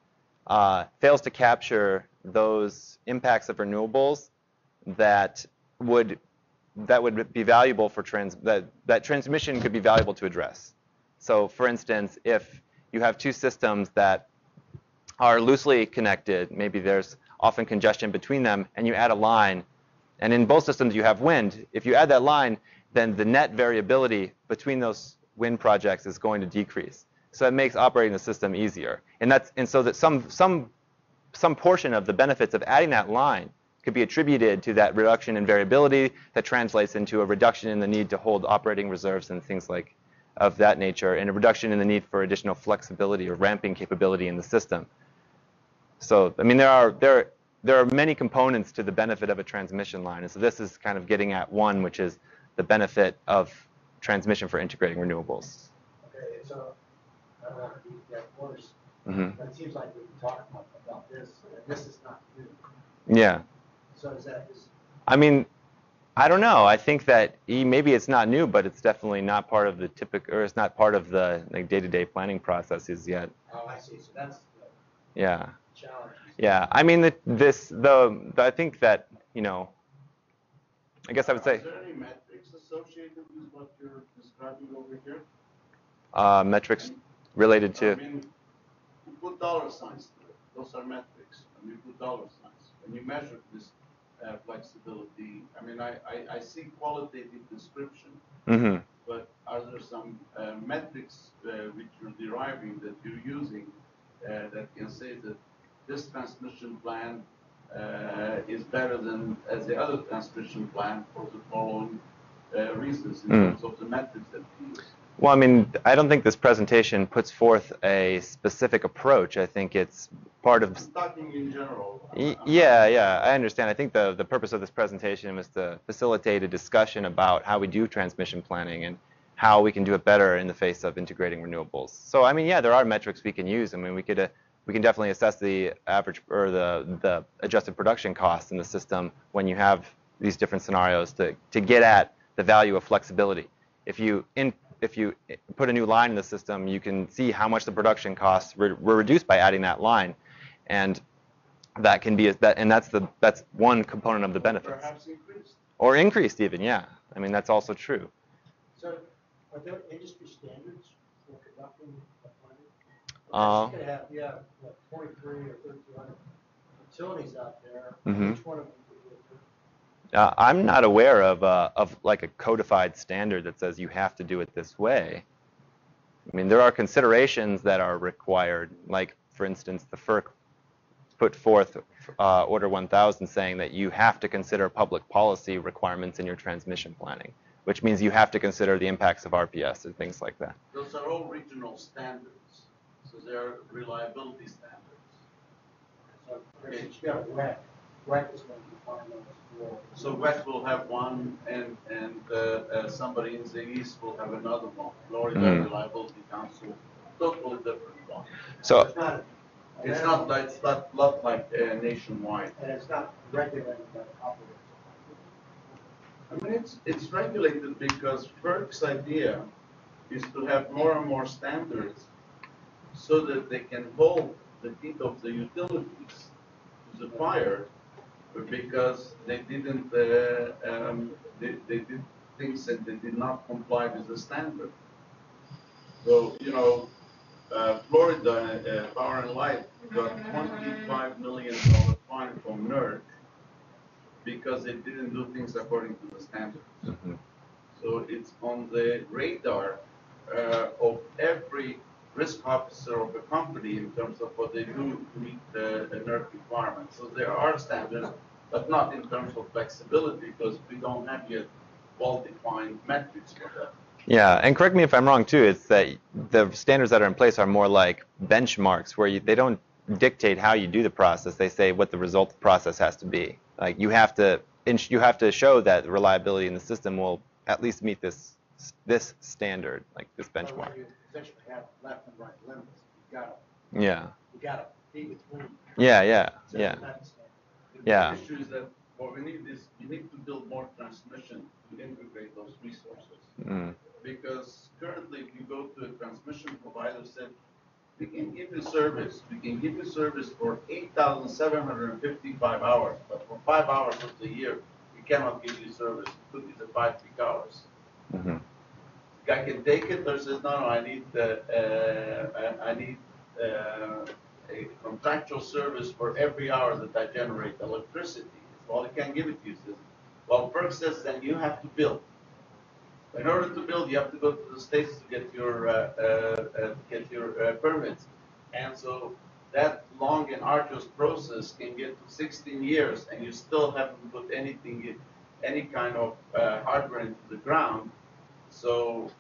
fails to capture those impacts of renewables that would be valuable for that transmission could be valuable to address. So, for instance, if you have two systems that are loosely connected, maybe there's often congestion between them, and you add a line, and in both systems you have wind. If you add that line, then the net variability between those wind projects is going to decrease. So it makes operating the system easier. And so that some portion of the benefits of adding that line could be attributed to that reduction in variability that translates into a reduction in the need to hold operating reserves and things like of that nature, and a reduction in the need for additional flexibility or ramping capability in the system. So, I mean, there are many components to the benefit of a transmission line, and so this is kind of getting at one, which is the benefit of transmission for integrating renewables. Okay, so I don't want to beat that horse, but it seems like we've been talking about this, and this is not new. Yeah. So I mean, I don't know. I think that maybe it's not new, but it's definitely not part of the typical, or it's not part of the like day-to-day planning processes yet. Oh, I see. So that's the challenge. Yeah. I mean, I think that, you know, I guess I would say. Is there any metrics associated with what you're describing over here? Metrics related to. I mean, you put dollar signs to it. Those are metrics. And you put dollar signs. And you measure this flexibility. I mean, I see qualitative description, but are there some metrics which you're deriving that you're using that can say that this transmission plan is better than the other transmission plan for the following reasons in terms of the metrics that you use? Well, I mean, I don't think this presentation puts forth a specific approach. I think it's part of. I'm talking in general. Yeah, I understand. I think the purpose of this presentation was to facilitate a discussion about how we do transmission planning and how we can do it better in the face of integrating renewables. So, I mean, yeah, there are metrics we can use. I mean, we can definitely assess the average or the adjusted production costs in the system when you have these different scenarios to get at the value of flexibility. If you put a new line in the system, you can see how much the production costs were reduced by adding that line, and that can be that's one component of the benefits. Perhaps increased. Or increased even, yeah. I mean, that's also true. So, are there industry standards for conducting a planning? You have what, 23 or 3,200 utilities out there. Which one of them would you do? I'm not aware of like a codified standard that says you have to do it this way. I mean, there are considerations that are required, like, for instance, the FERC put forth Order 1000 saying that you have to consider public policy requirements in your transmission planning, which means you have to consider the impacts of RPS and things like that. Those are all regional standards, so they are reliability standards. So, for instance, you got a WEC. WEC is going to define those. So WEC will have one, and somebody in the east will have another one. Florida Reliability Council, totally different one. So it's not like nationwide. And it's not regulated by the operator. I mean, it's regulated because FERC's idea is to have more and more standards so that they can hold the feet of the utilities to the fire, because they didn't they did things that they did not comply with the standard. So, you know, Florida Power and Light got $25 million fine from NERC because they didn't do things according to the standards. So it's on the radar of every risk officer of a company in terms of what they do to meet the NERC requirements. So there are standards, but not in terms of flexibility, because we don't have yet well-defined metrics for that. yeah, and correct me if I'm wrong too, it's that the standards that are in place are more like benchmarks where they don't dictate how you do the process. They say what the result of the process has to be. Like you have to show that the reliability in the system will at least meet this standard, like this benchmark. You essentially have left and right limits. You gotta be between. Yeah. The issue is that what we need is you need to build more transmission to integrate those resources. Because currently, if you go to a transmission provider, said we can give you service. We can give you service for 8,755 hours, but for 5 hours of the year, we cannot give you service. It could be the 5 peak hours. Guy can take it, or says, no, I need a contractual service for every hour that I generate electricity. Well, he can't give it to you. Says, well, FERC says then you have to build. In order to build, you have to go to the states to get your permits, and so that long and arduous process can get to 16 years, and you still haven't put any kind of hardware into the ground. So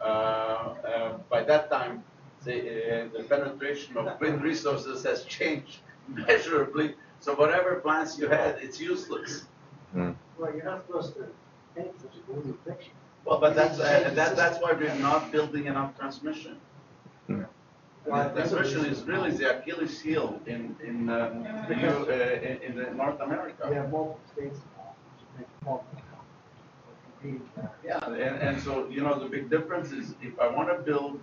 by that time, the penetration of wind resources has changed measurably. So whatever plans you had, it's useless. Well, you're not supposed to think such a gloomy picture. Well, but that's why we're not building enough transmission. Transmission is really the Achilles heel in North America. We have multiple states now, which make multiple competing. Yeah, and so, you know, the big difference is if I want to build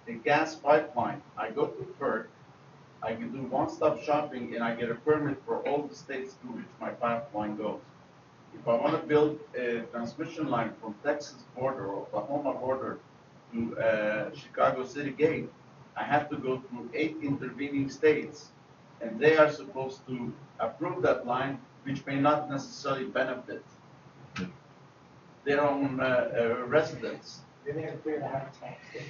a gas pipeline, I go to FERC, I can do one-stop shopping, and I get a permit for all the states through which my pipeline goes. If I want to build a transmission line from Texas border or Oklahoma border to Chicago City Gate, I have to go through 8 intervening states, and they are supposed to approve that line, which may not necessarily benefit their own residents. Then they have to figure out how to tax it.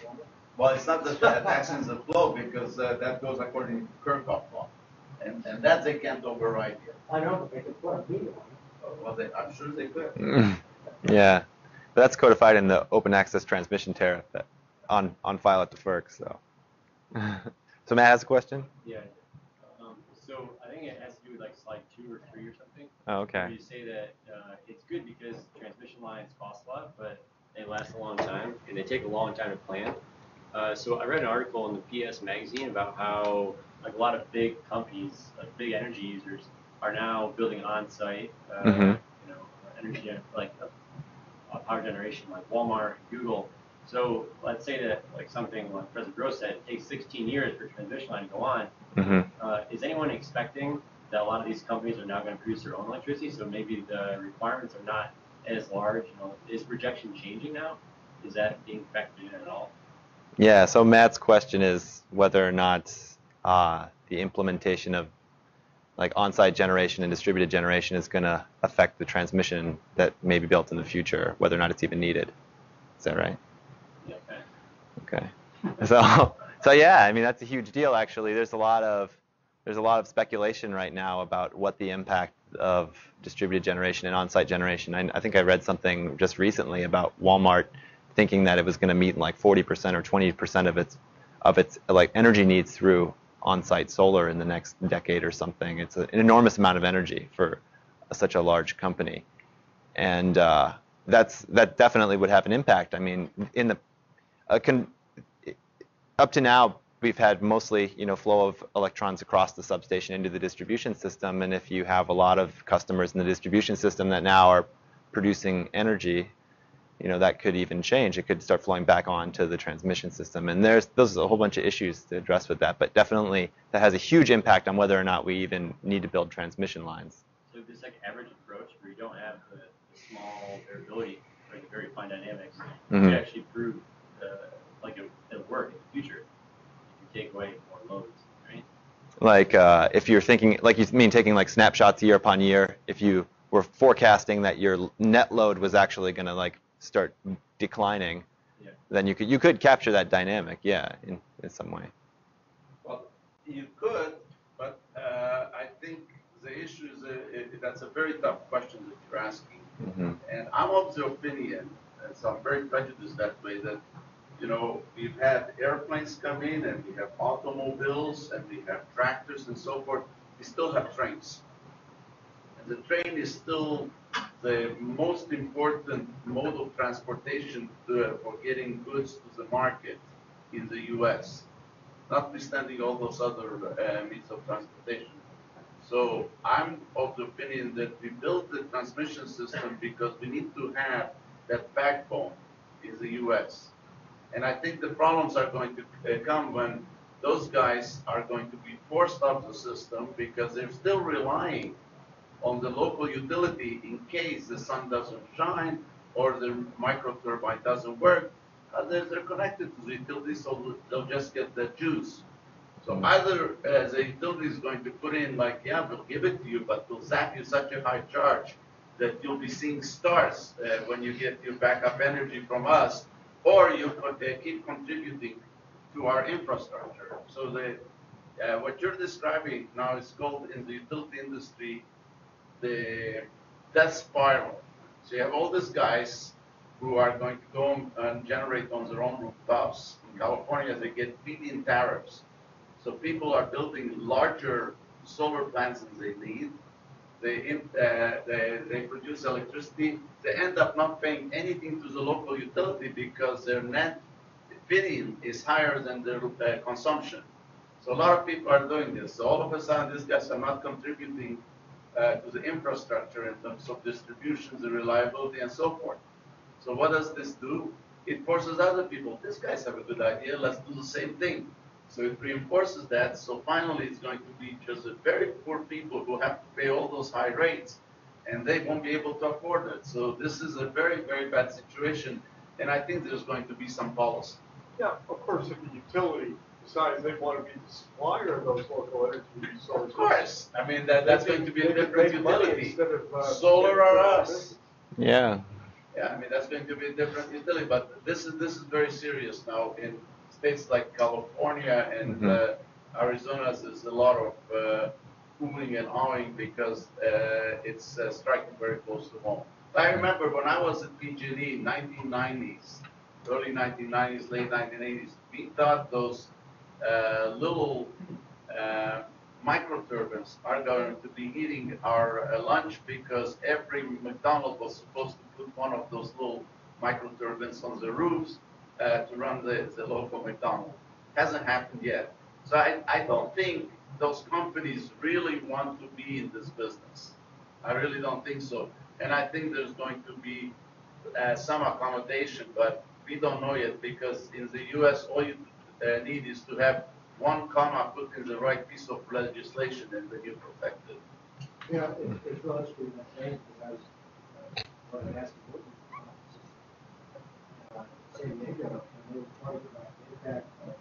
Well, it's not that taxing the flow, because that goes according to Kirchhoff law, and that they can't override here. I know, but they could put a meter on Well, I'm sure they could. Yeah, but that's codified in the open access transmission tariff that on file at the FERC. So, so Matt has a question. Yeah. So I think it has to do with like slide 2 or 3 or something. Oh, okay. Where you say that it's good because transmission lines cost a lot, but they last a long time and they take a long time to plan. So I read an article in the PS magazine about how like a lot of big companies, like big energy users, are now building on-site, you know, energy like power generation, like Walmart, Google. So let's say that like something like President Gross said, it takes 16 years for a transmission line to go on. Is anyone expecting that a lot of these companies are now going to produce their own electricity? So maybe the requirements are not as large. You know, is projection changing now? Is that being factored in at all? Yeah. So Matt's question is whether or not the implementation of like on-site generation and distributed generation is going to affect the transmission that may be built in the future, whether or not it's even needed. Is that right? Yeah. Okay. So yeah, I mean that's a huge deal actually. There's a lot of speculation right now about what the impact of distributed generation and on-site generation. I think I read something just recently about Walmart thinking that it was going to meet like 40% or 20% of its like energy needs through on-site solar in the next decade or something. It's an enormous amount of energy for such a large company, and that definitely would have an impact. I mean, in the up to now, we've had mostly flow of electrons across the substation into the distribution system, and if you have a lot of customers in the distribution system that now are producing energy, that could even change. It could start flowing back onto the transmission system, and there's a whole bunch of issues to address with that. But definitely, that has a huge impact on whether or not we even need to build transmission lines. So this like average approach, where you don't have the small variability or the very fine dynamics, you actually prove like it'll work in the future if you take away more loads, right? Like if you're thinking, like you mean taking like snapshots year upon year, if you were forecasting that your net load was actually going to like start declining, then you could capture that dynamic, in some way. Well, you could, but I think the issue is that's a very tough question that you're asking, and I'm of the opinion, and so I'm very prejudiced that way, that we've had airplanes come in, and we have automobiles, and we have tractors and so forth. We still have trains, and the train is still the most important mode of transportation for getting goods to the market in the U.S., notwithstanding all those other means of transportation. So I'm of the opinion that we built the transmission system because we need to have that backbone in the U.S. And I think the problems are going to come when those guys are going to be forced off the system because they're still relying on the local utility in case the sun doesn't shine or the microturbine doesn't work. They're connected to the utility, so they'll just get the juice. So either the utility is going to put in like, we'll give it to you, but we'll zap you such a high charge that you'll be seeing stars when you get your backup energy from us, or you could keep contributing to our infrastructure. So what you're describing now is called in the utility industry the death spiral. So you have all these guys who are going to go and generate on their own rooftops. In California, they get feed-in tariffs. So people are building larger solar plants than they need. They produce electricity. They end up not paying anything to the local utility because their net feed-in is higher than their consumption. So a lot of people are doing this. So all of a sudden, these guys are not contributing to the infrastructure in terms of distribution, the reliability, and so forth. So what does this do? It forces other people. These guys have a good idea. Let's do the same thing. So it reinforces that. So finally, it's going to be just the very poor people who have to pay all those high rates, and they won't be able to afford it. So this is a very, very bad situation, and I think there's going to be some policy. Yeah, of course, if the utility decides they want to be the supplier of those local energy resources. Of course. I mean, that's going to be a different utility. Of, solar or us. Yeah. Yeah, I mean, that's going to be a different utility. But this is very serious now. In states like California and Arizona, there's a lot of cooling and awing because it's striking very close to home. I remember when I was at PG&E, 1990s, early 1990s, late 1980s, we thought those little microturbines are going to be eating our lunch because every McDonald's was supposed to put one of those little microturbines on the roofs to run the local McDonald's. Hasn't happened yet. So I don't think those companies really want to be in this business. I really don't think so. And I think there's going to be some accommodation, but we don't know yet because in the U.S. all you need is to have one comma put in the right piece of legislation and then you're protected. You know, it's really interesting that saying because what I asked you, San Diego, and they were talking about the impact of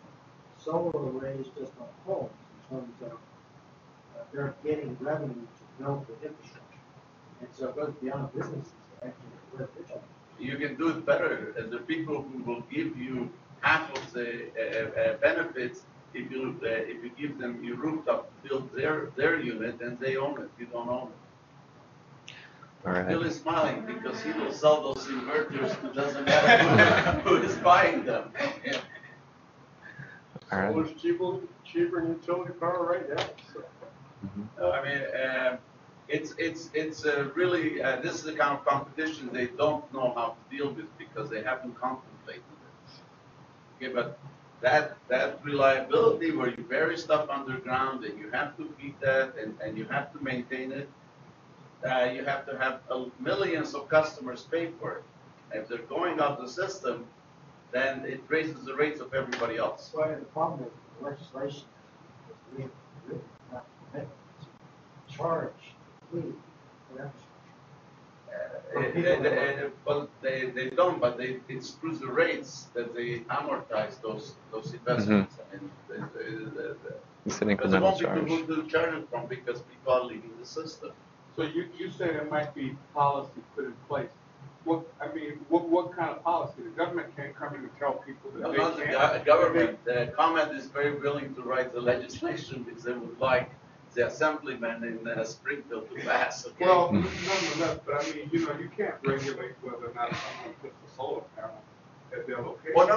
solar arrays just on homes in terms of they're getting revenue to build the infrastructure. And so it goes beyond businesses to actually work efficient. You can do it better. The people who will give you half of the benefits, if you give them your rooftop to build their unit, and they own it. You don't own it. All right. Bill is smiling because he will sell those inverters. It doesn't matter who is buying them. Yeah. All right. So it's cheaper than utility power right now. So. I mean, it's really this is the kind of competition they don't know how to deal with because they haven't contemplated it. Okay, but that reliability where you bury stuff underground and you have to feed that and you have to maintain it, you have to have millions of customers pay for it. If they're going out the system, then it raises the rates of everybody else. Well, the problem is the legislation is really not permitted to charge fee for infrastructure. Well, they don't, but it screws the rates that they amortize those investments. I mean, It's an because there won't incremental be charge. people to charge it from because people are leaving the system. So you say there might be policy put in place. What kind of policy? The government can't come in and tell people that No, they not can't. the government. The comment is very willing to write the legislation because they would like the assemblyman in Springfield to pass. Okay? Well, nonetheless, but I mean, you can't regulate whether or not someone puts a solar panel at their location. Well,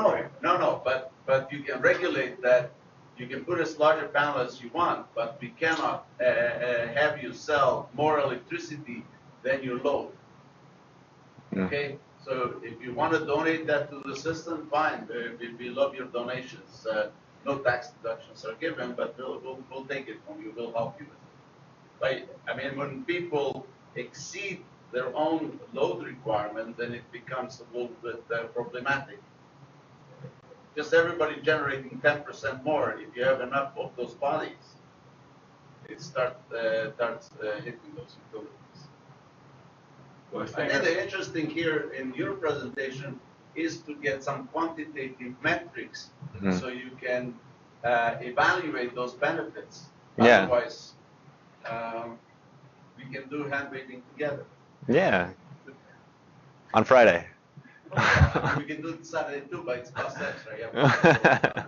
no, but you can regulate that. You can put as large a panel as you want, but we cannot have you sell more electricity than you load. Okay, so if you want to donate that to the system, fine. We love your donations. No tax deductions are given, but we'll take it from you. We'll help you with it. Right? I mean, when people exceed their own load requirement, then it becomes a little bit problematic. Just everybody generating 10% more, if you have enough of those bodies, it starts hitting those utilities. I think the interesting here in your presentation is to get some quantitative metrics so you can evaluate those benefits. Yeah. Otherwise, we can do hand waving together. Yeah. On Friday. We can do it Saturday too, but it's cost extra. Yeah.